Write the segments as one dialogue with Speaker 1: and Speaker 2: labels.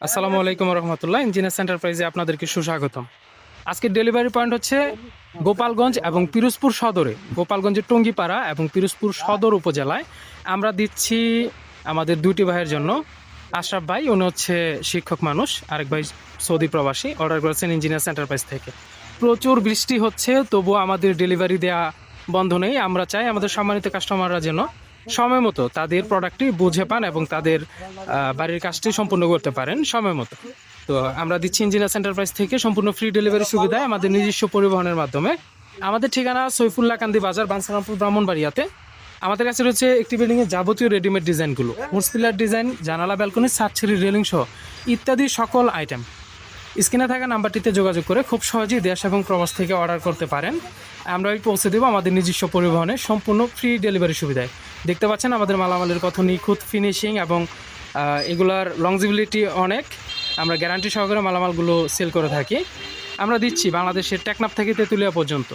Speaker 1: আসসালামু আলাইকুম রহমতুল্লাহ। ইঞ্জিনিয়ার্স এন্টারপ্রাইজে আপনাদেরকে সুস্বাগতম। আজকের ডেলিভারি পয়েন্ট হচ্ছে গোপালগঞ্জ এবং পিরোজপুর সদরে। গোপালগঞ্জের টঙ্গিপাড়া এবং পিরোজপুর সদর উপজেলায় আমরা দিচ্ছি আমাদের দুটি ভাইয়ের জন্য। আশরাফ ভাই, উনি হচ্ছে শিক্ষক মানুষ, আরেক ভাই সৌদি প্রবাসী, অর্ডার করেছেন ইঞ্জিনিয়ার্স এন্টারপ্রাইজ থেকে। প্রচুর বৃষ্টি হচ্ছে, তবুও আমাদের ডেলিভারি দেওয়া বন্ধ নেই। আমরা চাই আমাদের সম্মানিত কাস্টমাররা যেন সময় মতো তাদের প্রোডাক্টটি বুঝে পান এবং তাদের বাড়ির কাজটি সম্পূর্ণ করতে পারেন সময় মতো। তো আমরা দিচ্ছি ইঞ্জিনিয়ার্স এন্টারপ্রাইজ থেকে সম্পূর্ণ ফ্রি ডেলিভারি সুবিধায় আমাদের নিজস্ব পরিবহনের মাধ্যমে। আমাদের ঠিকানা সৈফুল্লাহ কান্দি বাজার, বাঞ্ছারামপুর, ব্রাহ্মণবাড়িয়াতে। আমাদের কাছে রয়েছে একটি বিল্ডিংয়ের যাবতীয় রেডিমেড ডিজাইনগুলো, হোর্সপিলার ডিজাইন, জানালা, ব্যালকনি, ছাদছিড়ি, রেলিং সহ ইত্যাদি সকল আইটেম। স্ক্রিনে থাকা নাম্বারটিতে যোগাযোগ করে খুব সহজেই দেশ এবং প্রবাস থেকে অর্ডার করতে পারেন। আমরা পৌঁছে দেবো আমাদের নিজস্ব পরিবহনে সম্পূর্ণ ফ্রি ডেলিভারি সুবিধায়। দেখতে পাচ্ছেন আমাদের মালামালের কত নিখুঁত ফিনিশিং এবং এগুলার লংজিবিলিটি অনেক। আমরা গ্যারান্টি সহকারে মালামালগুলো সেল করে থাকি। আমরা দিচ্ছি বাংলাদেশের টেকনাফ থেকে তেঁতুলিয়া পর্যন্ত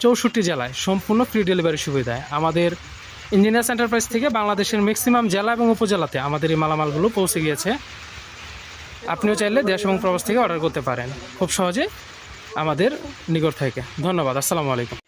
Speaker 1: 64 জেলায় সম্পূর্ণ ফ্রি ডেলিভারি সুবিধায়। আমাদের ইঞ্জিনিয়ার্স এন্টারপ্রাইজ থেকে বাংলাদেশের ম্যাক্সিমাম জেলা এবং উপজেলাতে আমাদের এই মালামালগুলো পৌঁছে গিয়েছে। আপনিও চাইলে দেশ এবং প্রবাস থেকে অর্ডার করতে পারেন খুব সহজে আমাদের নিকট থেকে। ধন্যবাদ। আসসালামু আলাইকুম।